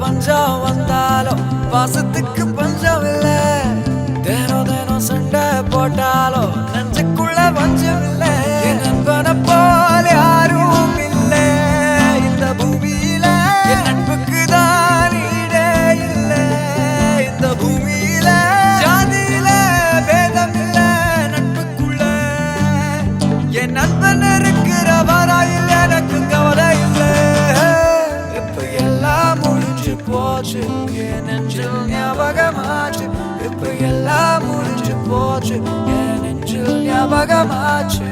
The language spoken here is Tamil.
பஞ்சம் வந்தாலும் பாசத்துக்கு பஞ்சம் இல்ல. தினம் தினம் சண்டை போட்டாலும் நெஞ்சுக்குள்ள பஞ்சம் இல்ல. என் நண்பனை போல யாரும் இல்ல இந்த பூமியில. என் நட்புக்கு தான் ஈடே இல்ல இந்த பூமியில. ஜாதியில வேதம் இல்ல நட்புக்குள்ள. என் நண்பன் இருக்கிற வராயில் எனக்கு கவலை இல்ல. இப்ப எல்லாம் முடிஞ்சு போச்சு என் நெஞ்சில் ஞாபகமாச்சு. இப்ப எல்லாம் முடிஞ்சு போச்சு என் நெஞ்சில் ஞாபகமாச்சு.